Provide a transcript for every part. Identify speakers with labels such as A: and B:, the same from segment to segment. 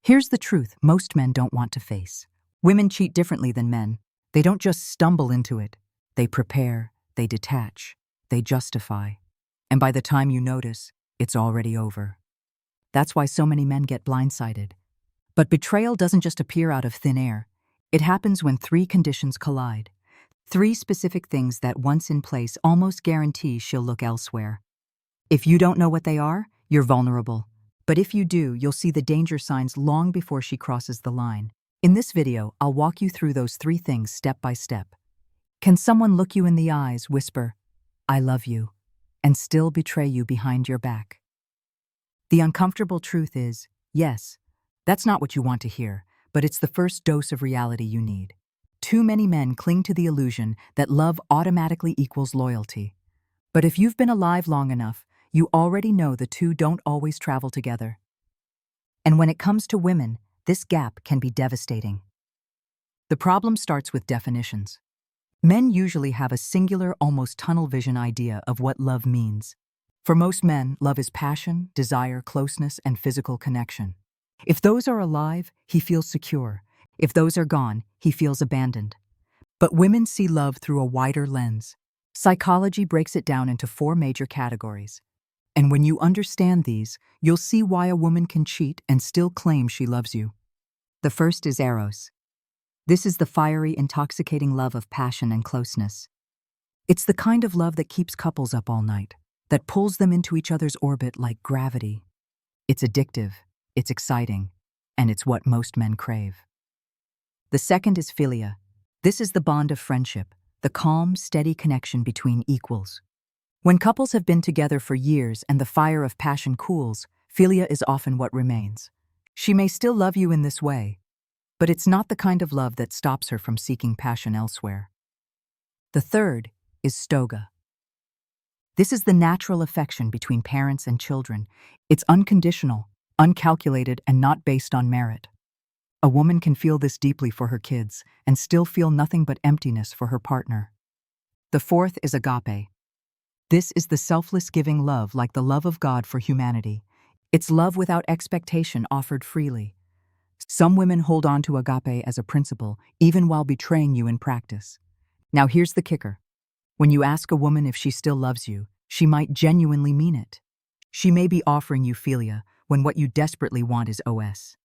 A: Here's the truth most men don't want to face. Women cheat differently than men. They don't just stumble into it. They prepare, they detach, they justify. And by the time you notice, it's already over. That's why so many men get blindsided. But betrayal doesn't just appear out of thin air. It happens when three conditions collide. Three specific things that, once in place, almost guarantee she'll look elsewhere. If you don't know what they are, you're vulnerable. But if you do, you'll see the danger signs long before she crosses the line. In this video, I'll walk you through those three things step by step. Can someone look you in the eyes, whisper, "I love you," and still betray you behind your back? The uncomfortable truth is, yes, that's not what you want to hear, but it's the first dose of reality you need. Too many men cling to the illusion that love automatically equals loyalty. But if you've been alive long enough, you already know the two don't always travel together. And when it comes to women, this gap can be devastating. The problem starts with definitions. Men usually have a singular, almost tunnel vision idea of what love means. For most men, love is passion, desire, closeness, and physical connection. If those are alive, he feels secure. If those are gone, he feels abandoned. But women see love through a wider lens. Psychology breaks it down into four major categories. And when you understand these, you'll see why a woman can cheat and still claim she loves you. The first is eros. This is the fiery, intoxicating love of passion and closeness. It's the kind of love that keeps couples up all night, that pulls them into each other's orbit like gravity. It's addictive, it's exciting, and it's what most men crave. The second is philia. This is the bond of friendship, the calm, steady connection between equals. When couples have been together for years and the fire of passion cools, philia is often what remains. She may still love you in this way, but it's not the kind of love that stops her from seeking passion elsewhere. The third is storge. This is the natural affection between parents and children. It's unconditional, uncalculated, and not based on merit. A woman can feel this deeply for her kids and still feel nothing but emptiness for her partner. The fourth is agape. This is the selfless giving love like the love of God for humanity. It's love without expectation offered freely. Some women hold on to agape as a principle, even while betraying you in practice. Now here's the kicker. When you ask a woman if she still loves you, she might genuinely mean it. She may be offering you philia when what you desperately want is OS.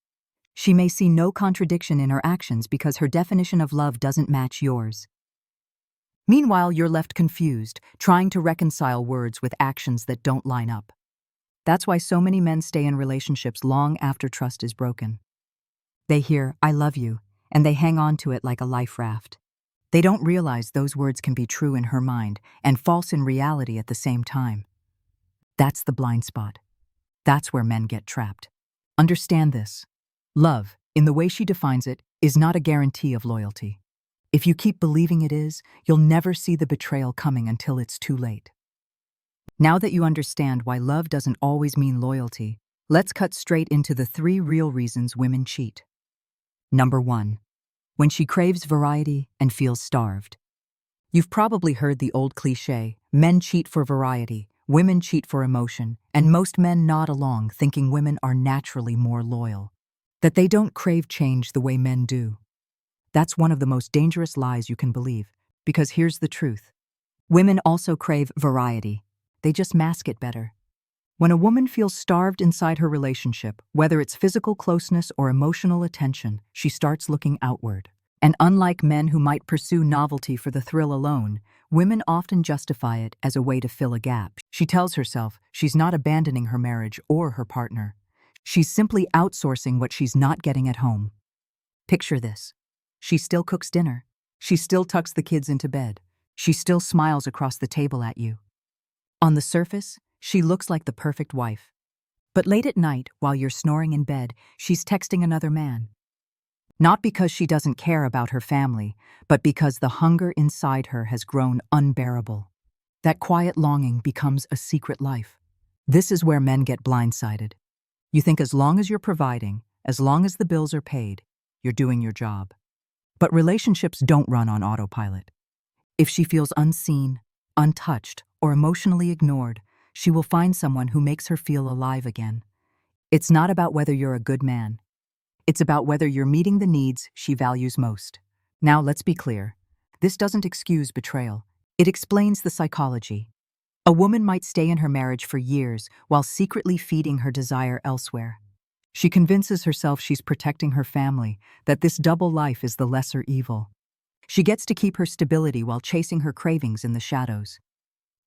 A: She may see no contradiction in her actions because her definition of love doesn't match yours. Meanwhile, you're left confused, trying to reconcile words with actions that don't line up. That's why so many men stay in relationships long after trust is broken. They hear, "I love you," and they hang on to it like a life raft. They don't realize those words can be true in her mind and false in reality at the same time. That's the blind spot. That's where men get trapped. Understand this. Love, in the way she defines it, is not a guarantee of loyalty. If you keep believing it is, you'll never see the betrayal coming until it's too late. Now that you understand why love doesn't always mean loyalty, let's cut straight into the three real reasons women cheat. Number 1. When she craves variety and feels starved. You've probably heard the old cliché, men cheat for variety, women cheat for emotion, and most men nod along thinking women are naturally more loyal. That they don't crave change the way men do. That's one of the most dangerous lies you can believe, because here's the truth. Women also crave variety. They just mask it better. When a woman feels starved inside her relationship, whether it's physical closeness or emotional attention, she starts looking outward. And unlike men who might pursue novelty for the thrill alone, women often justify it as a way to fill a gap. She tells herself she's not abandoning her marriage or her partner. She's simply outsourcing what she's not getting at home. Picture this. She still cooks dinner. She still tucks the kids into bed. She still smiles across the table at you. On the surface, she looks like the perfect wife. But late at night, while you're snoring in bed, she's texting another man. Not because she doesn't care about her family, but because the hunger inside her has grown unbearable. That quiet longing becomes a secret life. This is where men get blindsided. You think as long as you're providing, as long as the bills are paid, you're doing your job. But relationships don't run on autopilot. If she feels unseen, untouched, or emotionally ignored, she will find someone who makes her feel alive again. It's not about whether you're a good man. It's about whether you're meeting the needs she values most. Now, let's be clear. This doesn't excuse betrayal. It explains the psychology. A woman might stay in her marriage for years while secretly feeding her desire elsewhere. She convinces herself she's protecting her family, that this double life is the lesser evil. She gets to keep her stability while chasing her cravings in the shadows.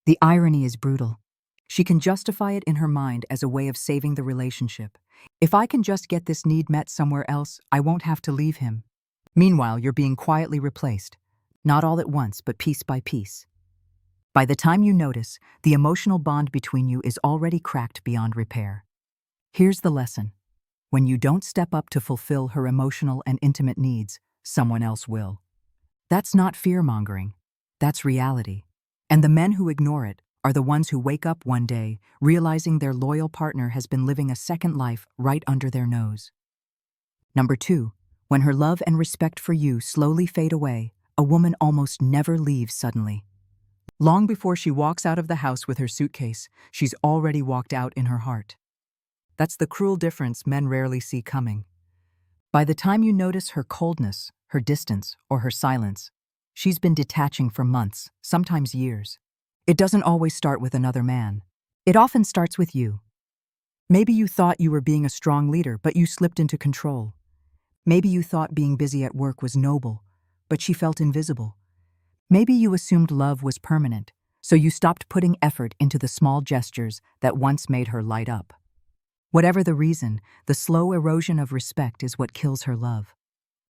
A: The irony is brutal. She can justify it in her mind as a way of saving the relationship. If I can just get this need met somewhere else, I won't have to leave him. Meanwhile, you're being quietly replaced. Not all at once, but piece by piece. By the time you notice, the emotional bond between you is already cracked beyond repair. Here's the lesson. When you don't step up to fulfill her emotional and intimate needs, someone else will. That's not fear-mongering. That's reality. And the men who ignore it are the ones who wake up one day realizing their loyal partner has been living a second life right under their nose. Number 2, when her love and respect for you slowly fade away, a woman almost never leaves suddenly. Long before she walks out of the house with her suitcase, she's already walked out in her heart. That's the cruel difference men rarely see coming. By the time you notice her coldness, her distance, or her silence, she's been detaching for months, sometimes years. It doesn't always start with another man. It often starts with you. Maybe you thought you were being a strong leader, but you slipped into control. Maybe you thought being busy at work was noble, but she felt invisible. Maybe you assumed love was permanent, so you stopped putting effort into the small gestures that once made her light up. Whatever the reason, the slow erosion of respect is what kills her love.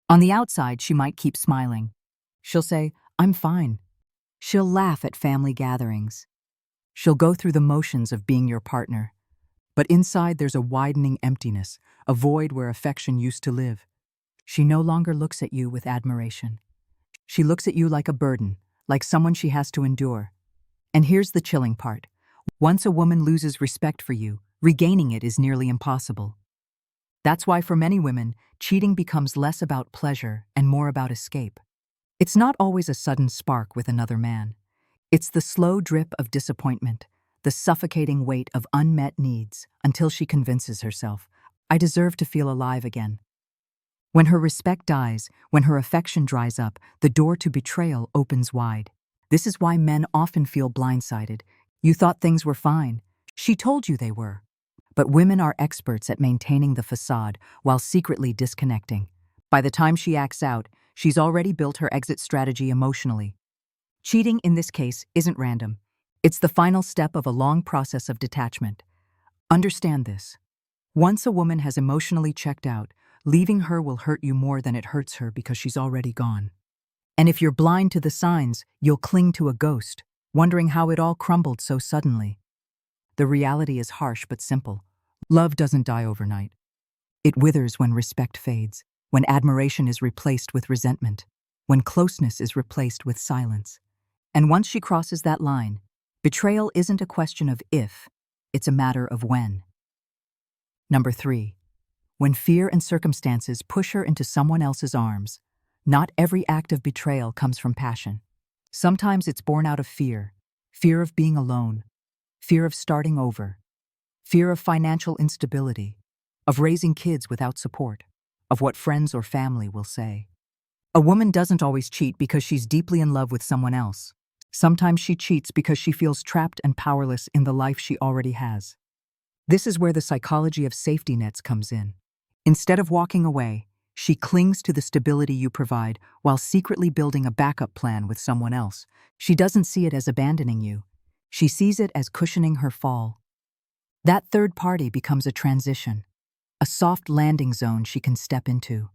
A: On the outside, she might keep smiling. She'll say, "I'm fine." She'll laugh at family gatherings. She'll go through the motions of being your partner. But inside there's a widening emptiness, a void where affection used to live. She no longer looks at you with admiration. She looks at you like a burden, like someone she has to endure. And here's the chilling part. Once a woman loses respect for you, regaining it is nearly impossible. That's why for many women, cheating becomes less about pleasure and more about escape. It's not always a sudden spark with another man. It's the slow drip of disappointment, the suffocating weight of unmet needs, until she convinces herself, "I deserve to feel alive again." When her respect dies, when her affection dries up, the door to betrayal opens wide. This is why men often feel blindsided. You thought things were fine. She told you they were. But women are experts at maintaining the facade while secretly disconnecting. By the time she acts out, she's already built her exit strategy emotionally. Cheating, in this case, isn't random. It's the final step of a long process of detachment. Understand this. Once a woman has emotionally checked out, leaving her will hurt you more than it hurts her because she's already gone. And if you're blind to the signs, you'll cling to a ghost, wondering how it all crumbled so suddenly. The reality is harsh but simple. Love doesn't die overnight. It withers when respect fades, when admiration is replaced with resentment, when closeness is replaced with silence. And once she crosses that line, betrayal isn't a question of if, it's a matter of when. Number 3. When fear and circumstances push her into someone else's arms, not every act of betrayal comes from passion. Sometimes it's born out of fear of being alone, fear of starting over, fear of financial instability, of raising kids without support, of what friends or family will say. A woman doesn't always cheat because she's deeply in love with someone else. Sometimes she cheats because she feels trapped and powerless in the life she already has. This is where the psychology of safety nets comes in. Instead of walking away, she clings to the stability you provide while secretly building a backup plan with someone else. She doesn't see it as abandoning you. She sees it as cushioning her fall. That third party becomes a transition, a soft landing zone she can step into.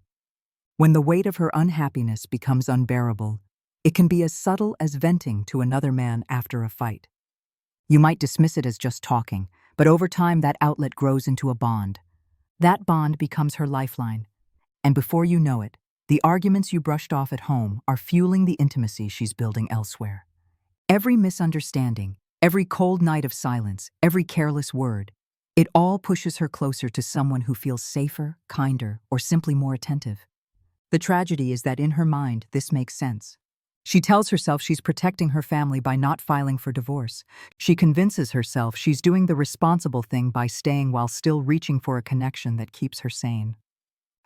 A: When the weight of her unhappiness becomes unbearable, it can be as subtle as venting to another man after a fight. You might dismiss it as just talking, but over time that outlet grows into a bond. That bond becomes her lifeline. And before you know it, the arguments you brushed off at home are fueling the intimacy she's building elsewhere. Every misunderstanding, every cold night of silence, every careless word, it all pushes her closer to someone who feels safer, kinder, or simply more attentive. The tragedy is that in her mind, this makes sense. She tells herself she's protecting her family by not filing for divorce. She convinces herself she's doing the responsible thing by staying while still reaching for a connection that keeps her sane.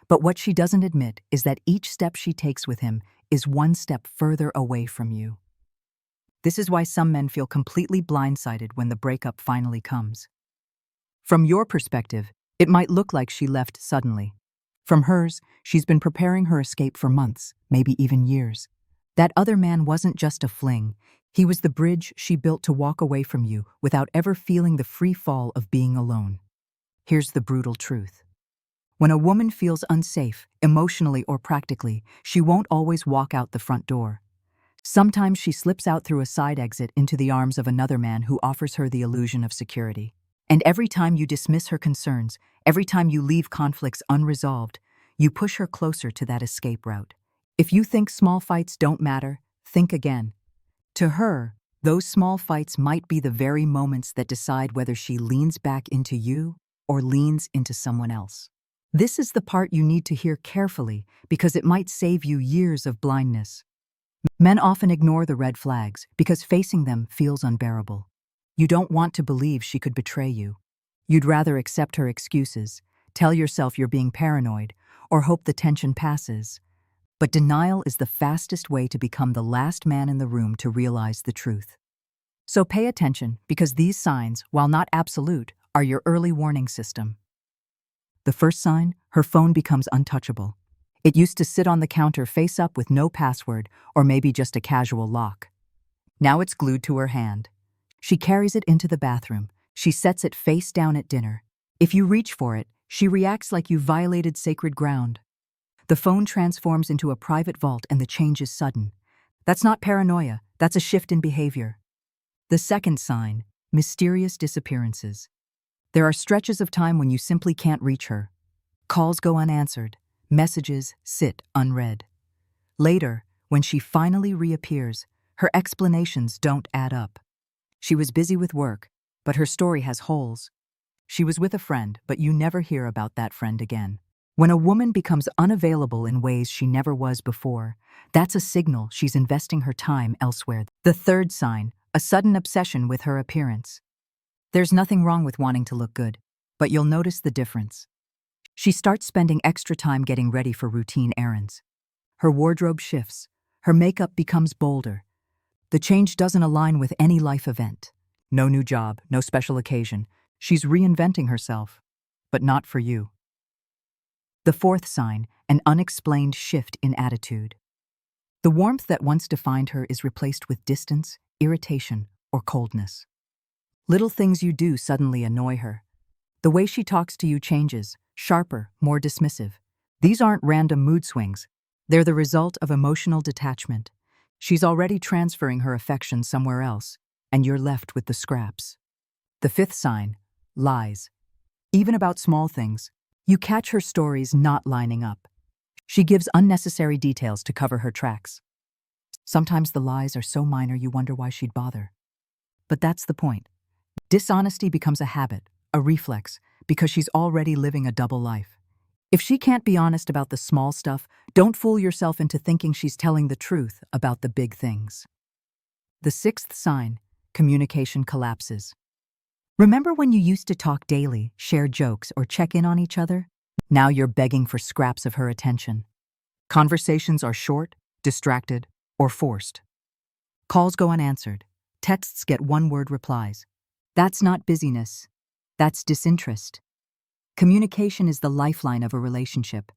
A: But what she doesn't admit is that each step she takes with him is one step further away from you. This is why some men feel completely blindsided when the breakup finally comes. From your perspective, it might look like she left suddenly. From hers, she's been preparing her escape for months, maybe even years. That other man wasn't just a fling. He was the bridge she built to walk away from you without ever feeling the free fall of being alone. Here's the brutal truth. When a woman feels unsafe, emotionally or practically, she won't always walk out the front door. Sometimes she slips out through a side exit into the arms of another man who offers her the illusion of security. And every time you dismiss her concerns, every time you leave conflicts unresolved, you push her closer to that escape route. If you think small fights don't matter, think again. To her, those small fights might be the very moments that decide whether she leans back into you or leans into someone else. This is the part you need to hear carefully because it might save you years of blindness. Men often ignore the red flags because facing them feels unbearable. You don't want to believe she could betray you. You'd rather accept her excuses, tell yourself you're being paranoid, or hope the tension passes. But denial is the fastest way to become the last man in the room to realize the truth. So pay attention because these signs, while not absolute, are your early warning system. The first sign, her phone becomes untouchable. It used to sit on the counter face up with no password or maybe just a casual lock. Now it's glued to her hand. She carries it into the bathroom. She sets it face down at dinner. If you reach for it, she reacts like you violated sacred ground. The phone transforms into a private vault and the change is sudden. That's not paranoia, that's a shift in behavior. The second sign, mysterious disappearances. There are stretches of time when you simply can't reach her. Calls go unanswered, messages sit unread. Later, when she finally reappears, her explanations don't add up. She was busy with work, but her story has holes. She was with a friend, but you never hear about that friend again. When a woman becomes unavailable in ways she never was before, that's a signal she's investing her time elsewhere. The third sign, a sudden obsession with her appearance. There's nothing wrong with wanting to look good, but you'll notice the difference. She starts spending extra time getting ready for routine errands. Her wardrobe shifts. Her makeup becomes bolder. The change doesn't align with any life event. No new job, no special occasion. She's reinventing herself, but not for you. The fourth sign, an unexplained shift in attitude. The warmth that once defined her is replaced with distance, irritation, or coldness. Little things you do suddenly annoy her. The way she talks to you changes, sharper, more dismissive. These aren't random mood swings. They're the result of emotional detachment. She's already transferring her affection somewhere else, and you're left with the scraps. The fifth sign, lies. Even about small things, you catch her stories not lining up. She gives unnecessary details to cover her tracks. Sometimes the lies are so minor you wonder why she'd bother. But that's the point. Dishonesty becomes a habit, a reflex, because she's already living a double life. If she can't be honest about the small stuff, don't fool yourself into thinking she's telling the truth about the big things. The sixth sign, communication collapses. Remember when you used to talk daily, share jokes, or check in on each other? Now you're begging for scraps of her attention. Conversations are short, distracted, or forced. Calls go unanswered. Texts get one-word replies. That's not busyness. That's disinterest. Communication is the lifeline of a relationship.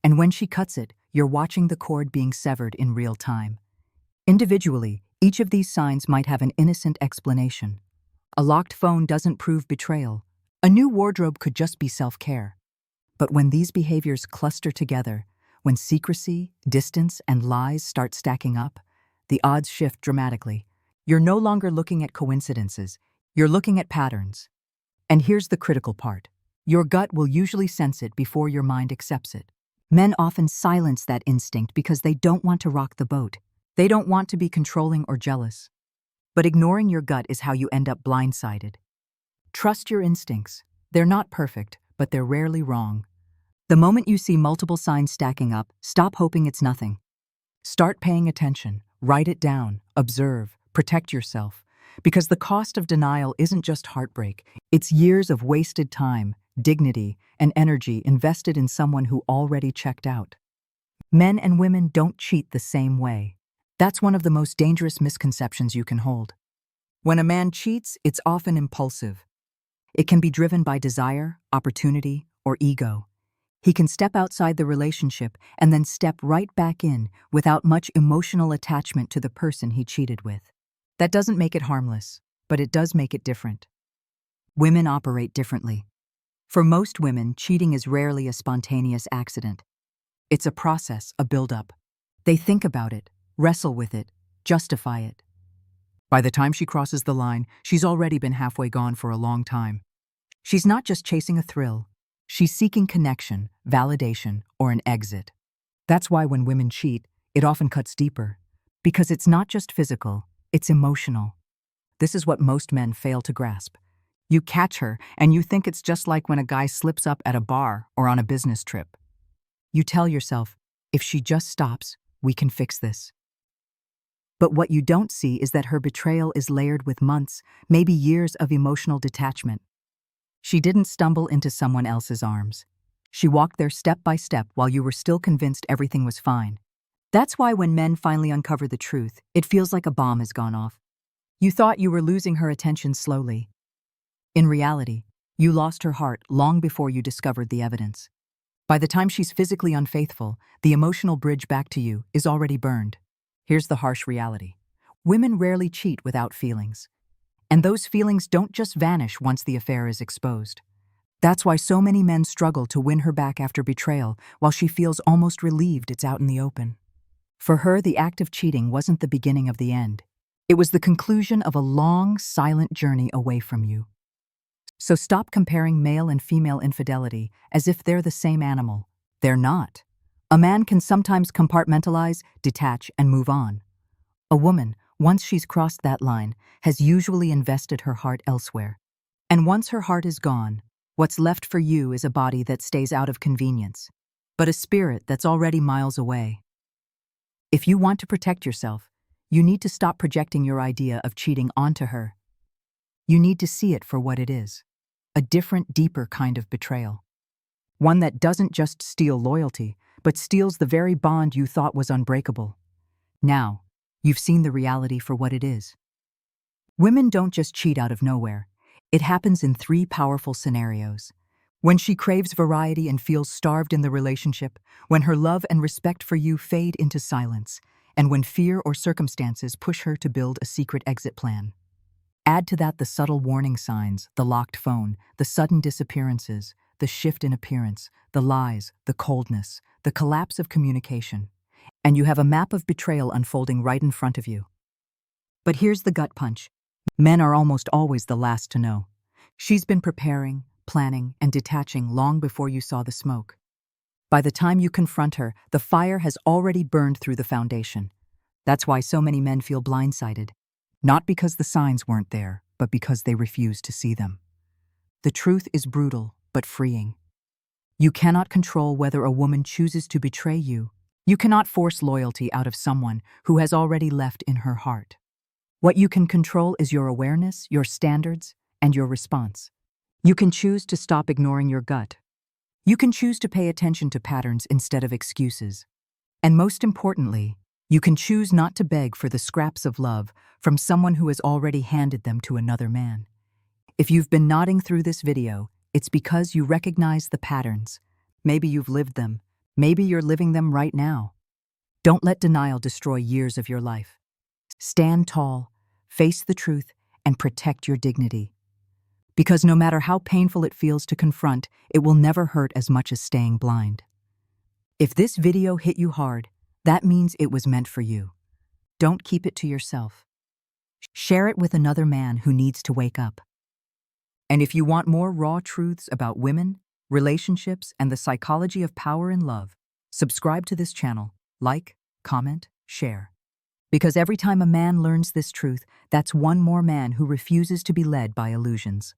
A: And when she cuts it, you're watching the cord being severed in real time. Individually, each of these signs might have an innocent explanation. A locked phone doesn't prove betrayal. A new wardrobe could just be self-care. But when these behaviors cluster together, when secrecy, distance, and lies start stacking up, the odds shift dramatically. You're no longer looking at coincidences. You're looking at patterns. And here's the critical part. Your gut will usually sense it before your mind accepts it. Men often silence that instinct because they don't want to rock the boat. They don't want to be controlling or jealous. But ignoring your gut is how you end up blindsided. Trust your instincts. They're not perfect, but they're rarely wrong. The moment you see multiple signs stacking up, stop hoping it's nothing. Start paying attention. Write it down. Observe. Protect yourself. Because the cost of denial isn't just heartbreak. It's years of wasted time, dignity, and energy invested in someone who already checked out. Men and women don't cheat the same way. That's one of the most dangerous misconceptions you can hold. When a man cheats, it's often impulsive. It can be driven by desire, opportunity, or ego. He can step outside the relationship and then step right back in without much emotional attachment to the person he cheated with. That doesn't make it harmless, but it does make it different. Women operate differently. For most women, cheating is rarely a spontaneous accident. It's a process, a buildup. They think about it, wrestle with it, justify it. By the time she crosses the line, she's already been halfway gone for a long time. She's not just chasing a thrill. She's seeking connection, validation, or an exit. That's why when women cheat, it often cuts deeper. Because it's not just physical, it's emotional. This is what most men fail to grasp. You catch her, and you think it's just like when a guy slips up at a bar or on a business trip. You tell yourself, if she just stops, we can fix this. But what you don't see is that her betrayal is layered with months, maybe years of emotional detachment. She didn't stumble into someone else's arms. She walked there step by step while you were still convinced everything was fine. That's why when men finally uncover the truth, it feels like a bomb has gone off. You thought you were losing her attention slowly. In reality, you lost her heart long before you discovered the evidence. By the time she's physically unfaithful, the emotional bridge back to you is already burned. Here's the harsh reality. Women rarely cheat without feelings. And those feelings don't just vanish once the affair is exposed. That's why so many men struggle to win her back after betrayal, while she feels almost relieved it's out in the open. For her, the act of cheating wasn't the beginning of the end. It was the conclusion of a long, silent journey away from you. So stop comparing male and female infidelity as if they're the same animal. They're not. A man can sometimes compartmentalize, detach, and move on. A woman, once she's crossed that line, has usually invested her heart elsewhere. And once her heart is gone, what's left for you is a body that stays out of convenience, but a spirit that's already miles away. If you want to protect yourself, you need to stop projecting your idea of cheating onto her. You need to see it for what it is. A different, deeper kind of betrayal. One that doesn't just steal loyalty, but steals the very bond you thought was unbreakable. Now, you've seen the reality for what it is. Women don't just cheat out of nowhere. It happens in 3 powerful scenarios. When she craves variety and feels starved in the relationship, when her love and respect for you fade into silence, and when fear or circumstances push her to build a secret exit plan. Add to that the subtle warning signs, the locked phone, the sudden disappearances, the shift in appearance, the lies, the coldness, the collapse of communication, and you have a map of betrayal unfolding right in front of you. But here's the gut punch. Men are almost always the last to know. She's been preparing, planning, and detaching long before you saw the smoke. By the time you confront her, the fire has already burned through the foundation. That's why so many men feel blindsided. Not because the signs weren't there, but because they refuse to see them. The truth is brutal, but freeing. You cannot control whether a woman chooses to betray you. You cannot force loyalty out of someone who has already left in her heart. What you can control is your awareness, your standards, and your response. You can choose to stop ignoring your gut. You can choose to pay attention to patterns instead of excuses. And most importantly, you can choose not to beg for the scraps of love from someone who has already handed them to another man. If you've been nodding through this video, it's because you recognize the patterns. Maybe you've lived them. Maybe you're living them right now. Don't let denial destroy years of your life. Stand tall, face the truth, and protect your dignity. Because no matter how painful it feels to confront, it will never hurt as much as staying blind. If this video hit you hard, that means it was meant for you. Don't keep it to yourself. Share it with another man who needs to wake up. And if you want more raw truths about women, relationships, and the psychology of power and love, subscribe to this channel, like, comment, share. Because every time a man learns this truth, that's one more man who refuses to be led by illusions.